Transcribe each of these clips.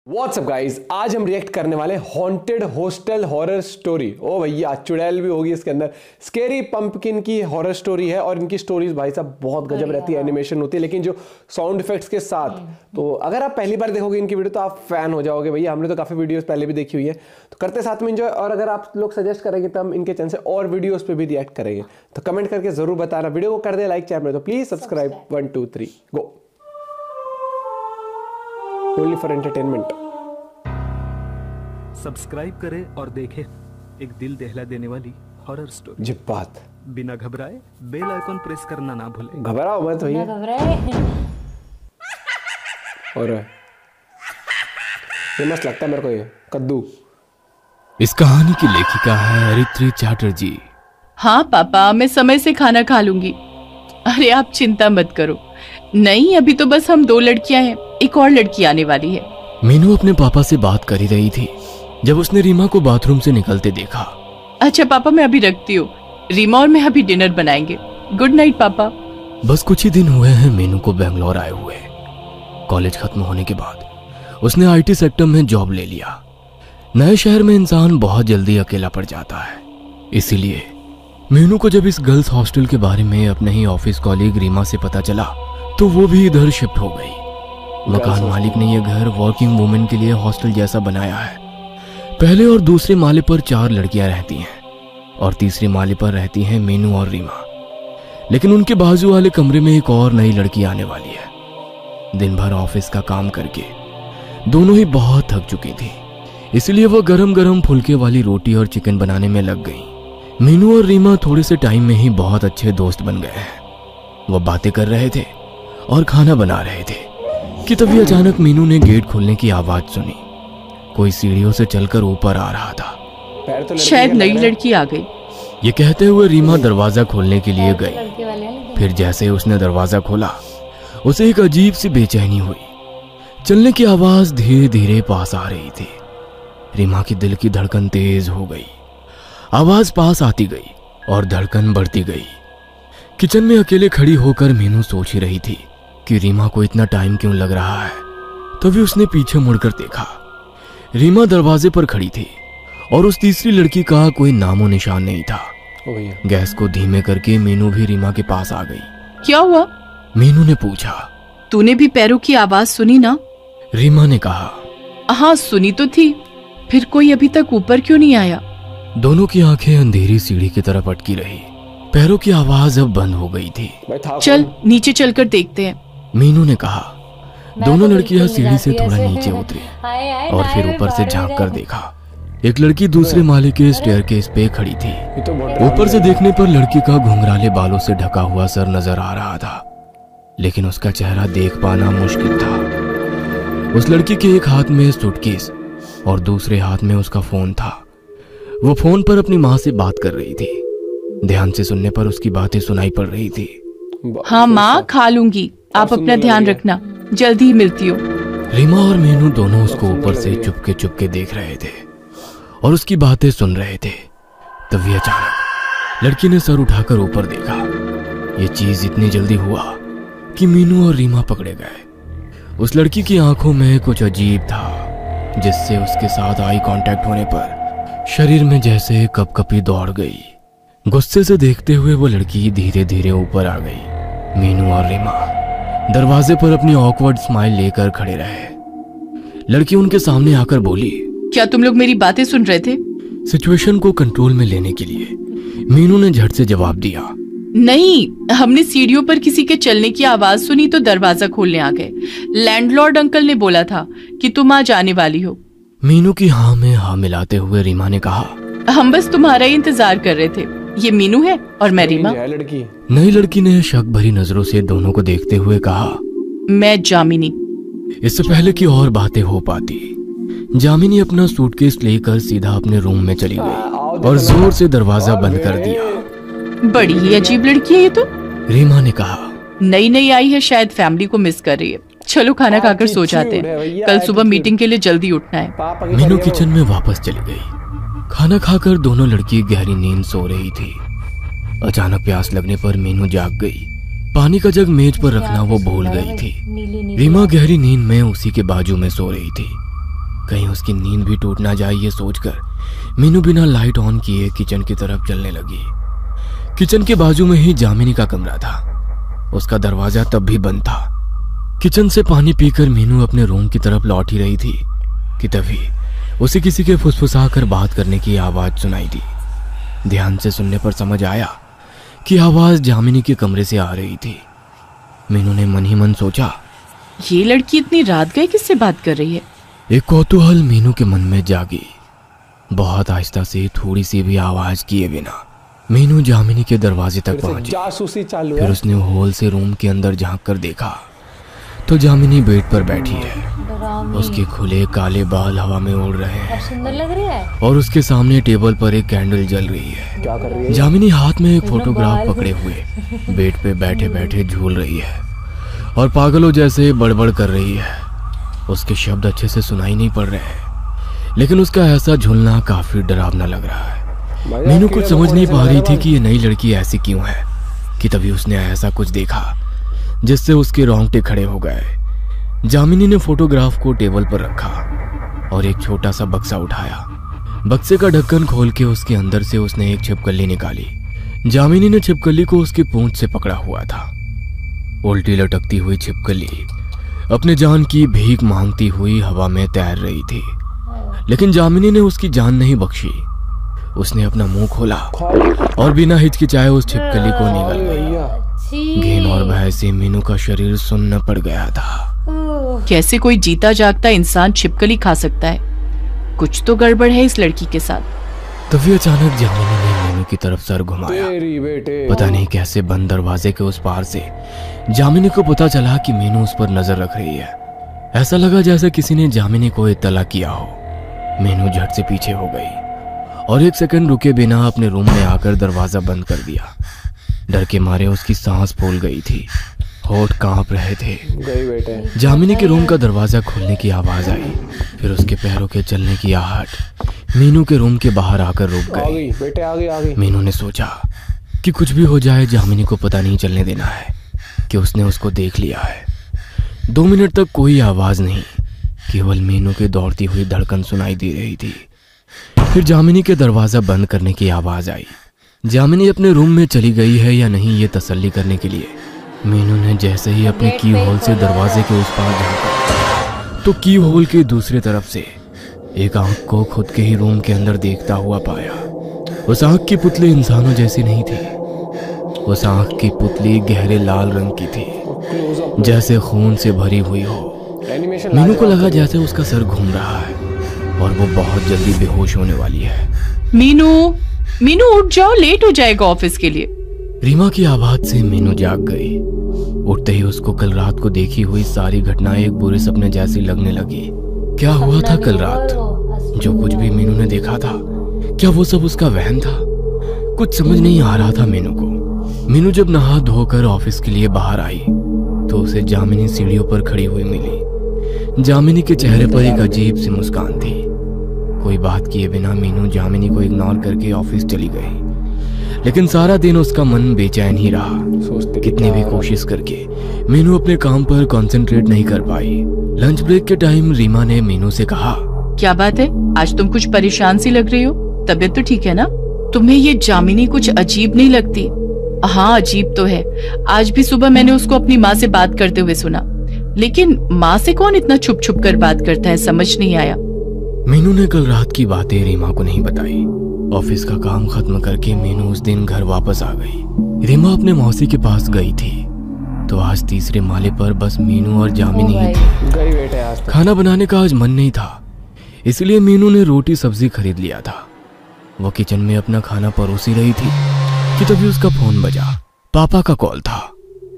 What's up guys, आज हम react करने वाले हॉन्टेड हॉस्टल हॉरर स्टोरी। ओ भैया, चुड़ैल भी होगी इसके अंदर। स्केरी पंपकिन की हॉरर स्टोरी है और इनकी स्टोरीज भाई साहब बहुत गजब रहती है, एनिमेशन होती है लेकिन जो साउंड इफेक्ट्स के साथ। तो अगर आप पहली बार देखोगे इनकी वीडियो तो आप फैन हो जाओगे भैया। हमने तो काफी वीडियोस पहले भी देखी हुई है, तो करते साथ में एंजॉय। और अगर आप लोग सजेस्ट करेंगे तो हम इनके चैनल से और वीडियोस पे भी रिएक्ट करेंगे, तो कमेंट करके जरूर बताना। वीडियो को कर दे लाइक, चैनल तो please subscribe. 1 2 3 go. Only for entertainment. Subscribe करें और देखें एक दिल दहला देने वाली हॉरर स्टोरी। जी बात। बिना घबराए बेल आइकन प्रेस करना ना भूलें। घबराओ मत भैया। और ये मस्त लगता है मेरे को, ये कद्दू। इस कहानी की लेखिका है अरित्री चैटर्जी। हाँ पापा, मैं समय से खाना खा लूंगी। अरे आप चिंता मत करो। नहीं, अभी तो बस हम 2 लड़कियां हैं, एक और लड़की आने वाली है। मीनू अपने पापा से बात कर ही रही थी जब उसने रीमा को बाथरूम से निकलते देखा। अच्छा पापा, मैं अभी रखती हूँ। रीमा और मैं अभी डिनर बनाएंगे। गुड नाइट पापा। बस कुछ ही दिन हुए हैं मीनू को बेंगलोर आए हुए। कॉलेज खत्म होने के बाद उसने आईटी सेक्टर में जॉब ले लिया। नए शहर में इंसान बहुत जल्दी अकेला पड़ जाता है, इसीलिए मीनू को जब इस गर्ल्स हॉस्टल के बारे में अपने ही ऑफिस कॉलीग रीमा से पता चला तो वो भी इधर शिफ्ट हो गई। मकान मालिक ने यह घर वर्किंग वुमेन के लिए हॉस्टल जैसा बनाया है। पहले और दूसरे माले पर 4 लड़कियां रहती हैं और तीसरे माले पर रहती हैं मीनू और रीमा। लेकिन उनके बाजू वाले कमरे में एक और नई लड़की आने वाली है। दिन भर ऑफिस का काम करके दोनों ही बहुत थक चुकी थी, इसलिए वह गरम गरम फुलके वाली रोटी और चिकन बनाने में लग गई। मीनू और रीमा थोड़े से टाइम में ही बहुत अच्छे दोस्त बन गए हैं। वह बातें कर रहे थे और खाना बना रहे थे कि तभी अचानक मीनू ने गेट खोलने की आवाज सुनी। कोई सीढ़ियों से चलकर ऊपर आ रहा था। शायद नई लड़की आ गई। ये कहते हुए रीमा दरवाजा खोलने के लिए गई। फिर जैसे ही उसने दरवाजा खोला उसे एक अजीब सी बेचैनी हुई। चलने की आवाज धीरे धीरे पास आ रही थी। रीमा की दिल की धड़कन तेज हो गई। आवाज पास आती गई और धड़कन बढ़ती गई। किचन में अकेले खड़ी होकर मीनू सोच ही रही थी कि रीमा को इतना टाइम क्यों लग रहा है। तभी उसने पीछे मुड़कर देखा। रीमा दरवाजे पर खड़ी थी और उस तीसरी लड़की का कोई नामो निशान नहीं था। गैस को धीमे करके मीनू भी रीमा के पास आ गई। क्या हुआ? मीनू ने पूछा। तूने भी पैरों की आवाज सुनी ना? रीमा ने कहा। हाँ सुनी तो थी, फिर कोई अभी तक ऊपर क्यों नहीं आया? दोनों की आंखें अंधेरी सीढ़ी की तरफ अटकी रही। पैरों की आवाज अब बंद हो गई थी। चल नीचे चलकर देखते हैं, मीनू ने कहा। दोनों लड़कियां सीढ़ी से थोड़ा नीचे उतरी और फिर ऊपर से झांक कर देखा। एक लड़की दूसरे माले के स्टेयरकेस पे खड़ी थी। ऊपर से देखने पर लड़की का घुंघराले बालों से ढका हुआ सर नजर आ रहा था, लेकिन उसका चेहरा देख पाना मुश्किल था। उस लड़की के एक हाथ में सूटकेस और दूसरे हाथ में उसका फोन था। वो फोन पर अपनी माँ से बात कर रही थी। ध्यान से सुनने पर उसकी बातें सुनाई पड़ रही थी। हाँ माँ, खा लूंगी, आप अपना ध्यान रखना, जल्दी ही मिलती हूँ। रीमा और मीनू दोनों उसको ऊपर से चुपके देख रहे थे और उसकी बातें सुन रहे थे। तभी अचानक लड़की ने सर उठाकर ऊपर देखा। ये चीज इतनी जल्दी हुआ कि मीनू और रीमा पकड़े गए। उस लड़की की आंखों में कुछ अजीब था, जिससे उसके साथ आई कांटेक्ट होने पर शरीर में जैसे कपकपी दौड़ गई। गुस्से से देखते हुए वो लड़की धीरे धीरे ऊपर आ गई। मीनू और रीमा दरवाजे पर अपनी ऑकवर्ड स्माइल लेकर खड़े रहे। लड़की उनके सामने आकर बोली। क्या तुम लोग मेरी बातें सुन रहे थे? सिचुएशन को कंट्रोल में लेने के लिए मीनू ने झट से जवाब दिया। नहीं, हमने सीढ़ियों पर किसी के चलने की आवाज सुनी तो दरवाजा खोलने आ गए। लैंडलॉर्ड अंकल ने बोला था कि तुम आज आने वाली हो। मीनू की हाँ में हाँ मिलाते हुए रीमा ने कहा। हम बस तुम्हारा ही इंतजार कर रहे थे। ये मीनू है और मैं रीमा। नई लड़की ने शक भरी नजरों से दोनों को देखते हुए कहा। मैं जामिनी। इससे पहले कि और बातें हो पाती, जामिनी अपना सूटकेस लेकर सीधा अपने रूम में चली गई और जोर से दरवाजा बंद कर दिया। बड़ी ही अजीब लड़की है ये तो, रीमा ने कहा। नई नई आई है, शायद फैमिली को मिस कर रही है। चलो खाना खाकर सो जाते हैं, कल सुबह मीटिंग के लिए जल्दी उठना है। मीनू किचन में वापस चली गई। खाना खाकर दोनों लड़की गहरी नींद सो रही थी। अचानक प्यास लगने पर मीनू जाग गई। पानी का जग मेज पर रखना वो भूल गई थी। रीमा गहरी नींद में उसी के बाजू में सो रही थी। कहीं उसकी नींद भी टूट ना जाए ये सोचकर मीनू बिना लाइट ऑन किए किचन की तरफ चलने लगी। किचन के बाजू में ही जामिनी का कमरा था। उसका दरवाजा तब भी बंद था। किचन से पानी पीकर मीनू अपने रूम की तरफ लौट ही रही थी कि तभी उसे किसी के फुसफुसाकर बात करने की आवाज सुनाई दी। ध्यान से सुनने पर समझ आया कि आवाज जामिनी के कमरे से आ रही थी। मीनू ने मन ही मन सोचा, ये लड़की इतनी रात गए किससे बात कर रही है? एक कौतूहल मीनू के मन में जागी। बहुत आहिस्ता से थोड़ी सी भी आवाज किए बिना मीनू जामिनी के दरवाजे तक पहुंची। जासूसी चालू है। फिर उसने हॉल से रूम के अंदर झांक कर देखा तो जामिनी बेड पर बैठी है। उसके खुले काले बाल हवा में उड़ रहे हैं। सुंदर लग रही है। और उसके सामने टेबल पर एक कैंडल जल रही है। क्या कर रही है? जामिनी हाथ में एक फोटोग्राफ पकड़े हुए बेड पे बैठे बैठे झूल रही है और पागलों जैसे बड़बड़ कर रही है। उसके शब्द अच्छे से सुनाई नहीं पड़ रहे हैं, लेकिन उसका ऐसा झूलना काफी डरावना लग रहा है। मीनू कुछ समझ नहीं पा रही थी कि ये नई लड़की ऐसी क्यों है कि तभी उसने ऐसा कुछ देखा जिससे उसके रोंगटे खड़े हो गए। जामिनी ने फोटोग्राफ को टेबल पर रखा और एक छोटा सा बक्सा उठाया। बक्से का ढक्कन खोल के उसके अंदर से उसने एक छिपकली निकाली। जामिनी ने छिपकली को उसकी पूंछ से पकड़ा हुआ था। उल्टी लटकती हुई छिपकली अपने जान की भीख मांगती हुई हवा में तैर रही थी, लेकिन जामिनी ने उसकी जान नहीं बख्शी। उसने अपना मुंह खोला और बिना हिचकिचाए उस छिपकली को निगल गई। घिन और भय से मीनू का शरीर सुन्न पड़ गया था। कैसे कोई जीता जागता इंसान छिपकली खा सकता है? कुछ तो गड़बड़ है इस लड़की के साथ। तभी अचानक जामिनी ने मीनू की तरफ सर घुमाया। पता नहीं कैसे बंद दरवाजे के उस पार से जामिनी को पता चला कि मीनू उस पर नजर रख रही है। ऐसा लगा जैसे किसी ने जामिनी को इत्तला किया हो। मीनू झट से पीछे हो गई और एक सेकंड रुके बिना अपने रूम में आकर दरवाजा बंद कर दिया। डर के मारे उसकी सांस फूल गई थी, होठ कांप रहे थे। जामिनी के रूम का दरवाजा खुलने की आवाज आई, फिर उसके पैरों के चलने की आहट मीनू के रूम के बाहर आकर रुक गई। मीनू ने सोचा कि कुछ भी हो जाए जामिनी को पता नहीं चलने देना है कि उसने उसको देख लिया है। 2 मिनट तक कोई आवाज नहीं, केवल मीनू की दौड़ती हुई धड़कन सुनाई दे रही थी। फिर जामिनी के दरवाजा बंद करने की आवाज आई। जामिनी अपने रूम में चली गई है या नहीं ये तसल्ली करने के लिए मीनू ने जैसे ही अपने की होल से दरवाजे के उस पार झांका तो की होल के दूसरी तरफ से एक आंख को खुद के ही रूम के अंदर देखता हुआ पाया। उस आंख की पुतली इंसानों जैसी नहीं थी। उस आंख की पुतली गहरे लाल रंग की थी, जैसे खून से भरी हुई हो। मीनू को लगा जैसे उसका सर घूम रहा है और वो बहुत जल्दी बेहोश होने वाली है। मीनू उठ जाओ, लेट हो जाएगा ऑफिस के लिए। रीमा की आवाज से मीनू जाग गई। उठते ही उसको कल रात को देखी हुई सारी घटनाएं एक बुरे सपने जैसी लगने लगी। क्या हुआ था कल रात? जो कुछ भी मीनू ने देखा था, क्या वो सब उसका वहम था? कुछ समझ नहीं आ रहा था मीनू को। मीनू जब नहा धोकर ऑफिस के लिए बाहर आई तो उसे जामिनी सीढ़ियों पर खड़ी हुई मिली। जामिनी के चेहरे पर एक अजीब सी मुस्कान थी। कोई बात किए बिना मीनू जामिनी को इग्नोर करके ऑफिस चली गई, लेकिन सारा दिन उसका मन बेचैन ही रहा। कितनी भी कोशिश करके मीनू अपने काम पर कंसंट्रेट नहीं कर पाई। लंच ब्रेक के टाइम रीमा ने मीनू से कहा, क्या बात है, आज तुम कुछ परेशान सी लग रही हो? तबीयत तो ठीक है ना? तुम्हें ये जामिनी कुछ अजीब नहीं लगती? हाँ, अजीब तो है। आज भी सुबह मैंने उसको अपनी माँ से बात करते हुए सुना, लेकिन माँ से कौन इतना छुप छुप कर बात करता है, समझ नहीं आया। मीनू ने कल रात की बातें रीमा को नहीं बताई। ऑफिस का काम खत्म करके मीनू उस दिन घर वापस आ गई। रीमा अपने मौसी के पास गई थी तो आज तीसरे माले पर बस मीनू और जामिनी ही थी। खाना बनाने का आज मन नहीं था, इसलिए मीनू ने रोटी सब्जी खरीद लिया था। वो किचन में अपना खाना परोसी रही थी कि तभी उसका फोन बजा। पापा का कॉल था।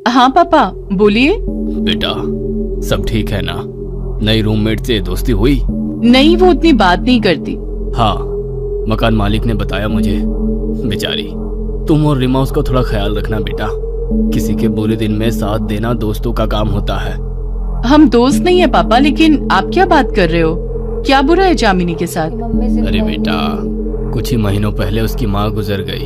हाँ पापा, बोलिए। बेटा, सब ठीक है ना? नई रूममेट से दोस्ती हुई? नहीं, वो उतनी बात नहीं करती। हाँ, मकान मालिक ने बताया मुझे। बेचारी, तुम और रीमा उसका थोड़ा ख्याल रखना बेटा। किसी के बुरे दिन में साथ देना दोस्तों का काम होता है। हम दोस्त नहीं है पापा, लेकिन आप क्या बात कर रहे हो? क्या बुरा है जामिनी के साथ? अरे बेटा, कुछ ही महीनों पहले उसकी माँ गुजर गई।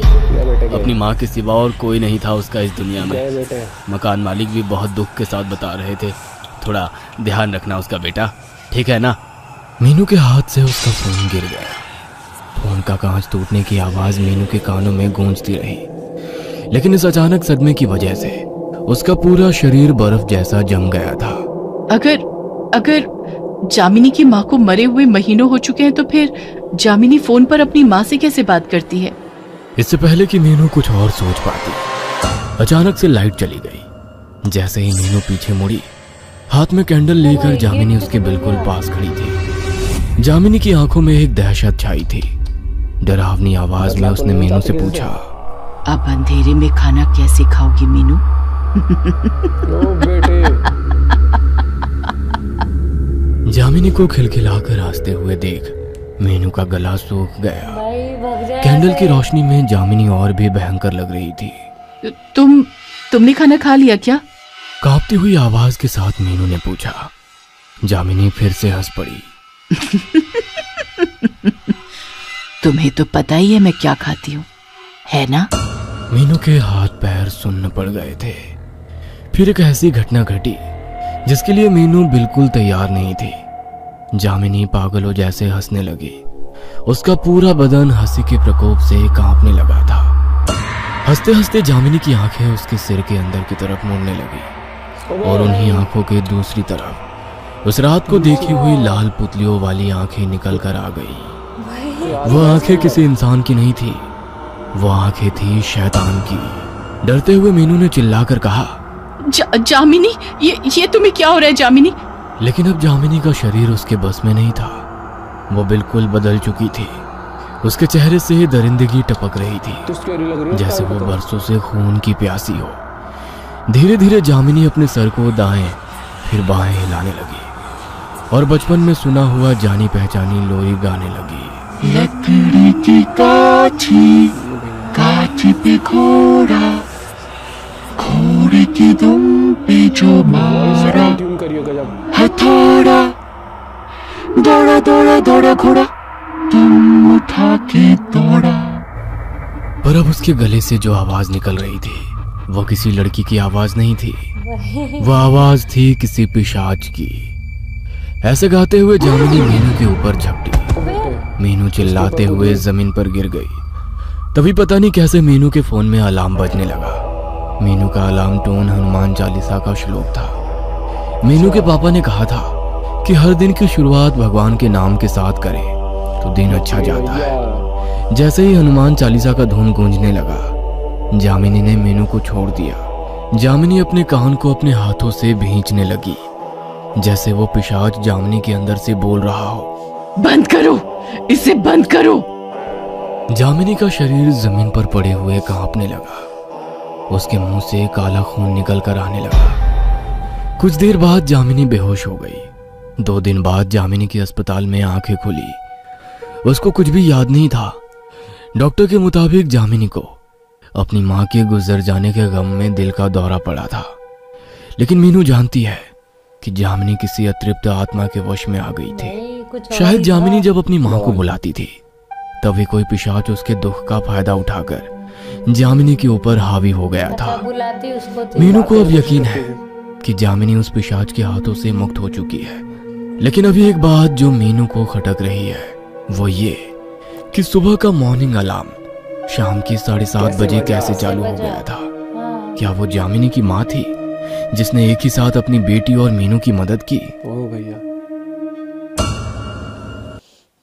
अपनी माँ के सिवा और कोई नहीं था उसका इस दुनिया में। मकान मालिक भी बहुत दुख के साथ बता रहे थे। थोड़ा ध्यान रखना उसका बेटा, ठीक है ना? मीनू के हाथ से उसका फोन गिर गया। फोन का कांच टूटने की आवाज मीनू के कानों में गूंजती रही, लेकिन इस अचानक सदमे की वजह से उसका पूरा शरीर बर्फ जैसा जम गया था। अगर जामिनी की माँ को मरे हुए महीनों हो चुके हैं तो फिर जामिनी फोन पर अपनी माँ से कैसे बात करती है? इससे पहले कि मीनू कुछ और सोच पाती, अचानक से लाइट चली गई। जैसे ही मीनू पीछे मुड़ी, हाथ में कैंडल लेकर जामिनी उसके बिल्कुल पास खड़ी थी। जामिनी की आंखों में एक दहशत छाई थी। डरावनी आवाज में उसने मीनू से पूछा, अब अंधेरे में खाना कैसे खाओगी मीनू? ओ बेटे। जामिनी को खिलखिलाकर हंसते हुए देख मीनू का गला सूख गया। कैंडल की रोशनी में जामिनी और भी भयंकर लग रही थी। तुमने खाना खा लिया क्या? कांपती हुई आवाज के साथ मीनू ने पूछा। जामिनी फिर से हंस पड़ी। तुम्हें तो पता ही है मैं क्या खाती हूँ, है ना? मीनू के हाथ पैर सुन्न पड़ गए थे। फिर एक ऐसी घटना घटी जिसके लिए मीनू बिल्कुल तैयार नहीं थी। जामिनी पागलों जैसे हंसने लगी। उसका पूरा बदन हंसी के प्रकोप से कांपने लगा था। हंसते हंसते जामिनी की आंखें उसके सिर के अंदर की तरफ मुड़ने लगी और उन्हीं आंखों के दूसरी तरफ उस रात को देखी हुई लाल पुतलियों वाली आंखें निकल कर आ गई। वो आंखें किसी इंसान की नहीं थी, वो आंखें थी शैतान की। डरते हुए मीनू ने चिल्लाकर कहा, जामिनी, ये तुम्हें क्या हो रहा है जामिनी? लेकिन अब जामिनी का शरीर उसके बस में नहीं था। वो बिल्कुल बदल चुकी थी। उसके चेहरे से दरिंदगी टपक रही थी, जैसे वो बरसों से खून की प्यासी हो। धीरे धीरे जामिनी अपने सर को दाएं फिर बाएं हिलाने लगी और बचपन में सुना हुआ जानी पहचानी लोरी गाने लगी। लकड़ी की काठी, काठी पे घोड़ा, घोड़े की दुम पे जो मारा, हथौड़ा, दौड़ा दौड़ा दौड़ा घोड़ा, तुम उठा के दौड़ा। पर अब उसके गले से जो आवाज निकल रही थी वो किसी लड़की की आवाज नहीं थी, वो आवाज थी किसी पिशाच की। ऐसे गाते हुए जामिनी मीनू के ऊपर झपटी। मीनू चिल्लाते हुए जमीन पर गिर गई। तभी पता नहीं कैसे मीनू के फोन में अलार्म बजने लगा। मीनू का अलार्म टोन हनुमान चालीसा का श्लोक था। मीनू के पापा ने कहा था कि हर दिन की शुरुआत भगवान के नाम के साथ करें तो दिन अच्छा जाता है। जैसे ही हनुमान चालीसा का धुन गूंजने लगा, जामिनी ने मीनू को छोड़ दिया। जामिनी अपने कान को अपने हाथों से भींचने लगी, जैसे वो पिशाच जामिनी के अंदर से बोल रहा हो, बंद करो, इसे बंद करो। जामिनी का शरीर जमीन पर पड़े हुए कांपने लगा। उसके मुंह से काला खून निकल कर आने लगा। कुछ देर बाद जामिनी बेहोश हो गई। 2 दिन बाद जामिनी की अस्पताल में आंखें खुली। उसको कुछ भी याद नहीं था। डॉक्टर के मुताबिक जामिनी को अपनी मां के गुजर जाने के गम में दिल का दौरा पड़ा था। लेकिन मीनू जानती है कि जामिनी किसी अतृप्त आत्मा के वश में आ गई थी। शायद जामिनी जब अपनी मां को बुलाती थी तभी कोई पिशाच उसके दुख का फायदा उठाकर जामिनी के ऊपर हावी हो गया था। मीनू को अब यकीन है कि जामिनी उस पिशाच के हाथों से मुक्त हो चुकी है। लेकिन अभी एक बात जो मीनू को खटक रही है वो ये कि सुबह का मॉर्निंग अलार्म शाम की 7:30 बजे कैसे चालू हो गया था। क्या वो जामिनी की माँ थी जिसने एक ही साथ अपनी बेटी और मीनू की मदद की? ओ भैया,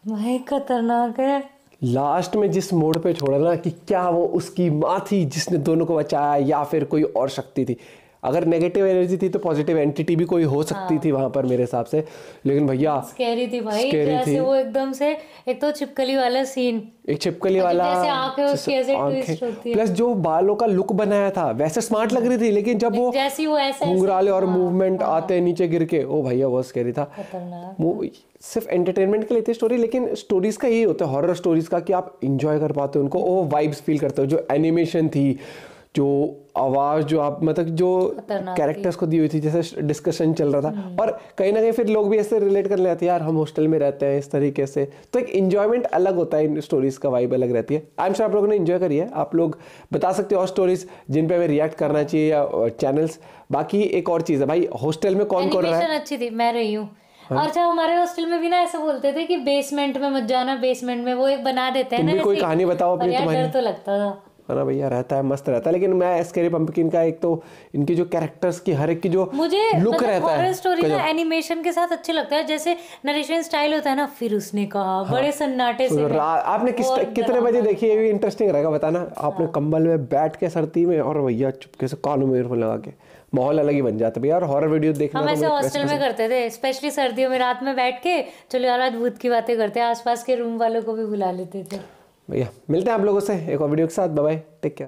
भाई खतरनाक है। लास्ट में जिस मोड़ पे छोड़ा ना कि क्या वो उसकी माँ थी जिसने दोनों को बचाया या फिर कोई और शक्ति थी। अगर नेगेटिव एनर्जी थी तो पॉजिटिव एंटिटी भी कोई हो सकती थी वहां पर मेरे हिसाब से। लेकिन भैया स्कैरी थी भाई, स्कैरी जैसे थी। वो एकदम से एक तो छिपकली वाला सीन, एक छिपकली वाला, जैसे आंखें उसकी ऐसे ट्विस्ट होती है, प्लस जो बालों का लुक बनाया था वैसे स्मार्ट लग रही थी। लेकिन जब वो जैसी वो ऐसे घुंघराले और मूवमेंट आते हैं नीचे गिर के, ओ भैया वो स्कैरी था। सिर्फ एंटरटेनमेंट के लिए थी स्टोरी, लेकिन स्टोरीज का यही होता है हॉरर स्टोरीज का कि आप इंजॉय कर पाते हो उनको, वो वाइब्स फील करते हो। जो एनिमेशन थी, जो आवाज, जो आप मतलब जो कैरेक्टर्स को दी हुई थी, जैसे डिस्कशन चल रहा था, और कहीं ना कहीं फिर लोग भी ऐसे रिलेट कर लेते हैं, यार हम हॉस्टल में रहते हैं इस तरीके से, तो एक इंजॉयमेंट अलग होता है। इन स्टोरीज का वाइब अलग रहती है। आई एम श्योर आप लोगों ने इंजॉय करी है। आप लोग बता सकते हो और स्टोरीज जिन पे हमें रिएक्ट करना चाहिए या चैनल्स। बाकी एक और चीज है भाई, हॉस्टल में कौन कौन रहा है? अच्छी थी, मैं रही हूँ। और जब हमारे हॉस्टल में भी ना ऐसा बोलते थे कि बेसमेंट में मत जाना, बेसमेंट में वो एक बना देते हैं तुम ना भी कोई ऐसी, कहानी बताओ पर अपनी यार तुम्हारी। डर तो लगता था। है ना भैया, रहता है, मस्त रहता है। लेकिन मैं स्कैरी पंपकिन का एक तो इनकी जो कैरेक्टर्स की हर एक की जो मुझे लुक मतलब रहता हॉरर है स्टोरी ना एनिमेशन के साथ अच्छी लगता है, जैसे नरेशन स्टाइल होता है ना, फिर उसने कहा बड़े सन्नाटे से आपने कितने बजे देखी, ये भी इंटरेस्टिंग रहेगा बताना। आपने कंबल में बैठ के सर्दी में और भैया चुपके से कानों में ईयरफोन लगा के, माहौल अलग ही बन जाता है भैया। और हॉरर वीडियो देखना हम तो ऐसे मुझे हॉस्टल वैसे में करते थे, स्पेशली सर्दियों में रात में बैठ के चलो यार आज भूत की बातें करते हैं, आसपास के रूम वालों को भी बुला लेते थे। भैया मिलते हैं आप लोगों से एक और वीडियो के साथ। Bye bye, take care.